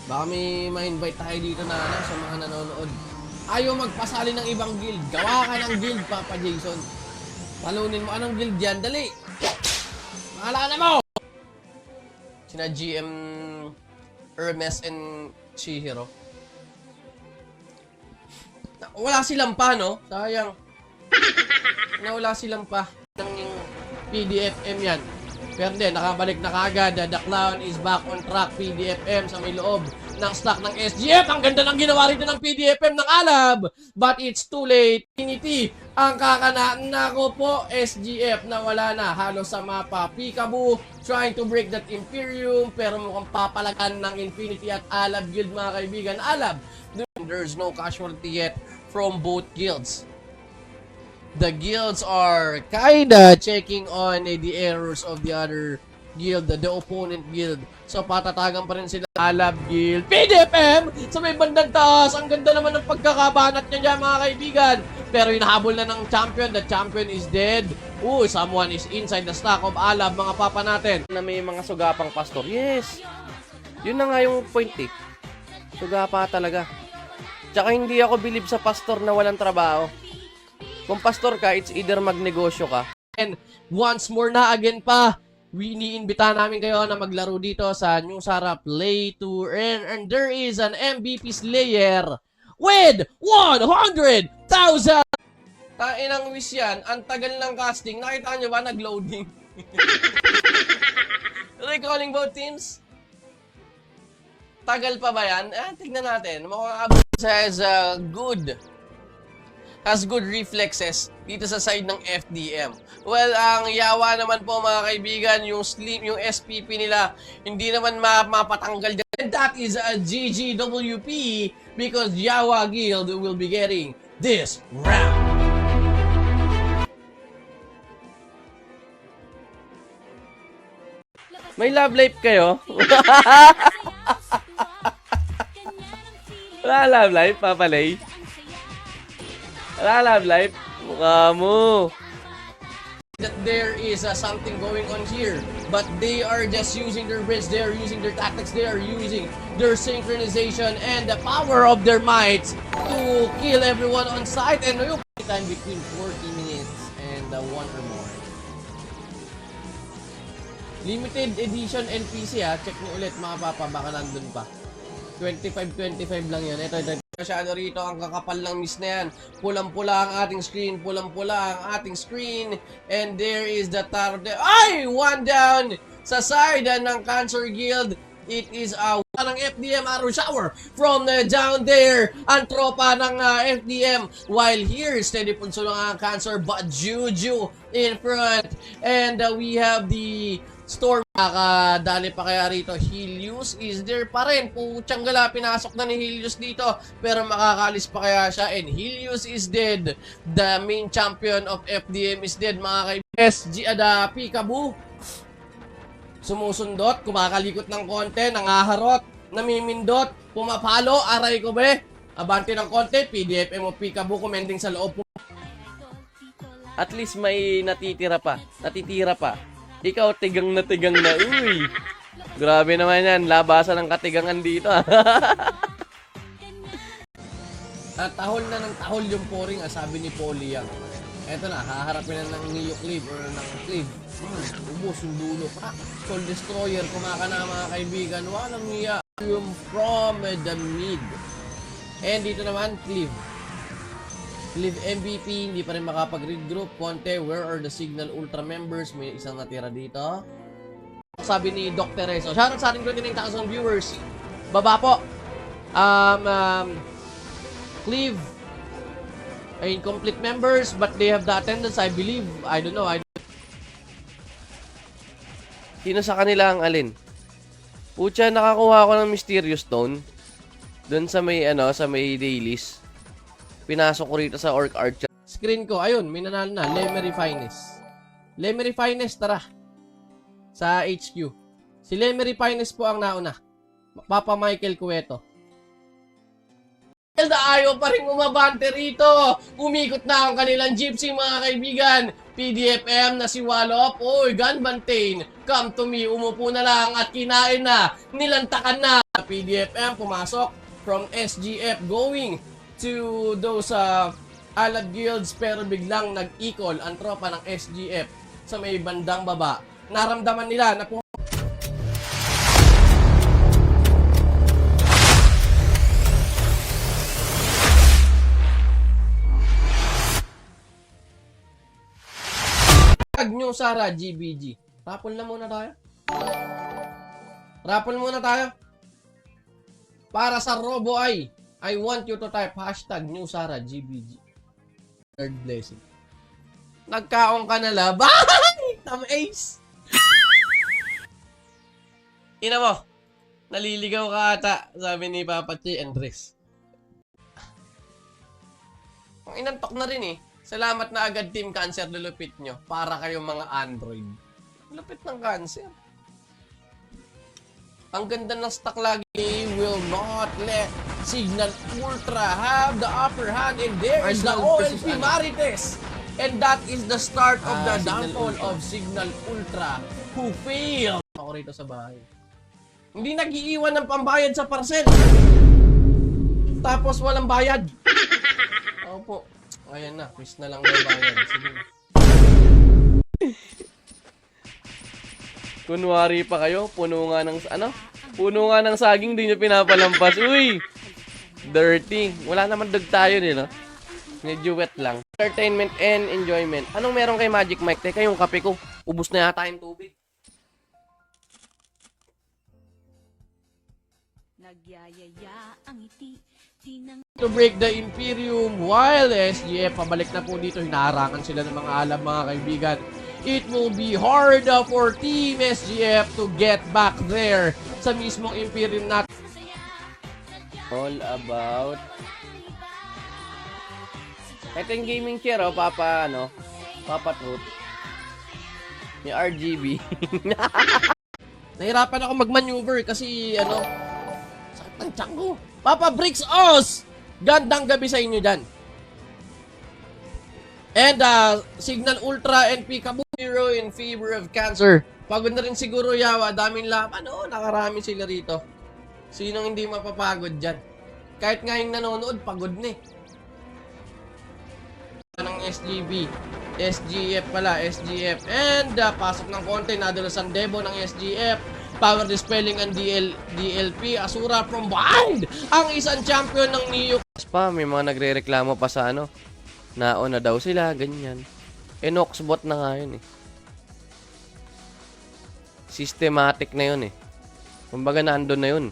Baka may ma-invite tayo dito na ano, sa mga nanonood. Ayaw magpasali ng ibang guild. Gawa ka ng guild, Papa Jason. Talunin mo anong guild yan. Dali! Maalala mo! Sina GM Hermes and Chihiro. Wala silang pa, no? Sayang. Wala silang pa. Ng PDFM yan. Pero hindi, nakabalik na kagad. The Clown is back on track. PDFM sa may loob ng stock ng SGF. Ang ganda ng ginawa rito ng PDFM ng Alab. But it's too late. Infinity ang kakanaan. Nako po, SGF na wala na. Halos sa mapa. Peekaboo trying to break that Imperium. Pero mukhang papalagan ng Infinity at Alab guild, mga kaibigan. Alab, there's no casualty yet from both guilds. The guilds are kinda checking on the errors of the other guild, the opponent guild. So patatagan pa rin sila. Alab guild, PDFM sa may bandang taas. Ang ganda naman ng pagkakabanat niya dyan, mga kaibigan. Pero hinahabol na ng champion. The champion is dead. Someone is inside the stock of Alab, mga papa natin. Na may mga sugapang pastor. Yes. Yun na nga yung point eh. Sugapa talaga. Tsaka hindi ako believe sa pastor na walang trabaho. Kung pastor ka, it's either magnegosyo ka. And once more na again pa, iniimbita namin kayo na maglaro dito sa New Sara Play Tour. And there is an MVP Slayer with 100,000! Tainang wish yan. Ang tagal ng casting. Nakita nyo ba? Nag-loading. Recalling both teams. Tagal pa ba yan? Tignan natin. Mukhang says has good reflexes dito sa side ng FDM. Well, ang Yawa naman po, mga kaibigan, yung SPP nila, hindi naman mapatanggal dyan. And that is a GGWP because Yawa Guild will be getting this round. May love life kayo? Wala love life, papalay. Wala love life. Mukha mo. That there is something going on here. But they are just using their brains. They are using their tactics. They are using their synchronization and the power of their might to kill everyone on site. And yung time between 40 minutes and 1 or more. Limited edition NPC ha. Check nyo ulit, mga papa. Baka nandun pa. 25 lang yan. Ito. Masyado rito ang kakapal ng miss na yan. Pulang-pula ang ating screen. Pulang-pula ang ating screen. And there is the tower there. Ay! One down sa side ng Cancer Guild. It is a ng FDM arrow shower from down there. Ang tropa ng FDM. While here, steady punso lang ang Cancer. But Juju in front. And we have the Storm. Nakadali pa kaya rito. Helios is there pa rin. Putyang gala, pinasok na ni Helios dito. Pero makakalis pa kaya siya. And Helios is dead. The main champion of FDM is dead, mga kaibigan. SG ada Peekaboo. Sumusundot, kumakalikot ng konti, nangaharot, namimindot, pumapalo, aray ko be. Abante ng konti, PDFM o Peekaboo commenting sa loob. At least may natitira pa. Ikaw, tigang na. Uy! Grabe naman yan. Labasan ng katigangan dito. At tahol na ng tahol yung pouring, sabi ni Polly Yang. Eto na, haharapin na ng Neo Cleave or ng Cleave. Ubus yung dulo pa. Soul Destroyer, kumakana mga kaibigan. Walang niya. Yung from the mid. And dito naman, Cleave. Cleave MVP, hindi pa rin makapag-read group. Conte, where are the Signal Ultra members? May isang natira dito. Sabi ni Dr. Rezo. Shoutout sa ating 29,000 viewers. Baba po. Cleave. Incomplete members, but they have the attendance, I believe. I don't know. Sino sa kanila ang alin? Pucha, nakakuha ko ng Mysterious Stone. Doon sa may, sa may dailies. Pinasok ko rito sa Orc Archer. Screen ko, ayun, may nanalo na. Lemery Finest. Lemery Finest, tara. Sa HQ. Si Lemery Finest po ang nauna. Papa Michael Cueto. Ayaw pa rin umabante rito. Umikot na ang kanilang gypsy, mga kaibigan. PDFM na si Wallop. Oy, Gunbantain, come to me. Umupo na lang at kinain na. Nilantakan na. PDFM pumasok from SGF going to those Alab Guilds, pero biglang nag-equal ang tropa ng SGF sa may bandang baba. Naramdaman nila na New Sara GBG. Raffle na muna tayo. Raffle muna tayo. Para sa Robo I want you to type hashtag New Sara GBG. Third blessing. Nagkaong ka na laban! Tam Ace! Ina mo, naliligaw ka ata, sabi ni Papa Che Andres. Ang inantok na rin eh. Salamat na agad Team Cancer, lulupit nyo para kayong mga Android. Lupit ng Cancer. Ang ganda ng stock lagi. Will not let Signal Ultra have the upper hand, and there is the OLP Marites. And that is the start of the downfall of Signal Ultra, who failed. Ako rito sa bahay. Hindi nag-iiwan ng pambayad sa parcel. Tapos walang bayad. Opo. Ayan na, quiz na lang daw bayan. Sige na. Kunwari pa kayo, puno nga ng saging, di nyo pinapalampas. Uy! Dirty. Wala naman dug tayo din, no? Medyo wet lang. Entertainment and enjoyment. Anong meron kay Magic Mike? Teka, yung kape ko. Ubus na yata yung tubig. Nagyayaya ang iti. To break the Imperium while SGF pabalik na po dito, hinaharangan sila ng mga alam, mga kaibigan. It will be hard for Team SGF to get back there sa mismong Imperium natin. All about ito yung gaming chair, oh, Papa Truth ni RGB. Nahirapan ako mag-maneuver kasi sakit ng tiyan ko. Papa Bricks Oz! Gandang gabi sa inyo dyan. And Signal Ultra and Pikabu Hero in favor of Cancer. Pagod na rin siguro Yawa. Daming laban. Nakarami sila rito. Sinong hindi mapapagod dyan? Kahit nga yung nanonood, pagod na eh. Ng SGB. SGF pala, SGF. And pasok ng konti, nadalo San Debo ng SGF. Power Dispelling ang DLP. Asura from behind ang isang champion ng Neo. May mga nagre-reklamo pa sa naon na daw sila, ganyan. Noxbot na nga yun eh. Systematic na yun eh. Kumbaga nandun na yun.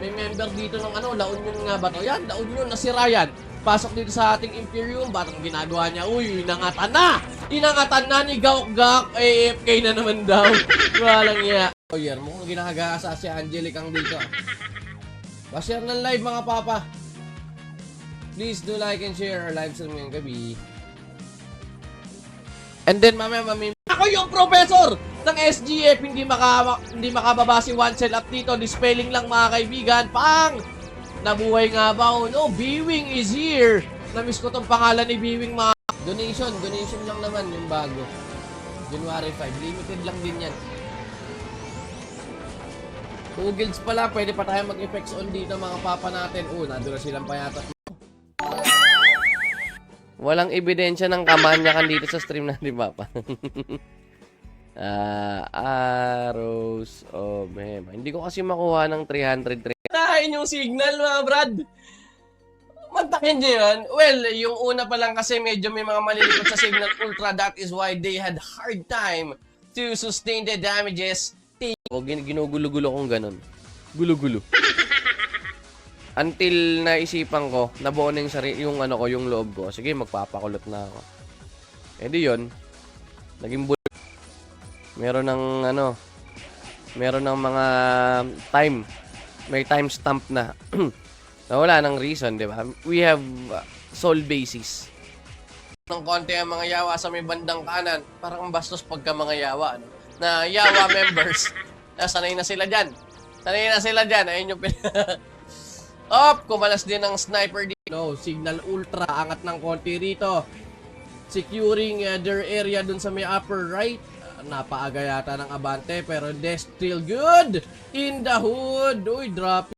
May member dito ng La Union nga ba to? Yan, La Union na si Ryan. Pasok dito sa ating Imperium. Batang ginagawa niya? Uy, inangatan na! Inangatan na ni Gauk. AFK na naman daw. Walang iya. Oyer, mukhang ginagasa si Angelic ang dito. Pa-share ng live mga papa. Please do like and share our live stream ngayong gabi. And then mamaya ako yung professor ng SGF. Hindi makababa si One Cell up dito. Dispelling lang mga kaibigan. Pang! Nabuhay nga ba? No, Biwing is here. Namiss ko tong pangalan ni Biwing mga. Donation lang naman yung bago. January 5. Limited lang din yan. 2 guilds pala, pwede pa tayo mag-effects on dito mga papa natin. Nadula silang payatat. Walang ebidensya ng kamanyakan dito sa stream natin, papa. Arrows of Mema. Hindi ko kasi makuha ng 300. Tahin yung signal mga brad. Mantakin nyo yun. Well, yung una pa lang kasi medyo may mga malilikot sa Signal Ultra. That is why they had hard time to sustain the damages. Ginugulo-gulo kong ganun. Gulo-gulo. Until naisipan ko, nabuo na yung yung loob ko. Sige, magpapakulot na ako. Di yun. Naging bulo. Meron ng mga time. May timestamp na. Na wala ng reason, di ba? We have soul basis. Ng konti ang mga yawa sa may bandang kanan. Parang bastos pagka mga yawa, na yawa members. Sanay na sila dyan. Ayun yung kumalas din ng sniper dito. Signal Ultra. Angat ng konti rito. securing their area dun sa may upper right. Napaaga yata ng Abante pero they're still good in the hood. Uy, drop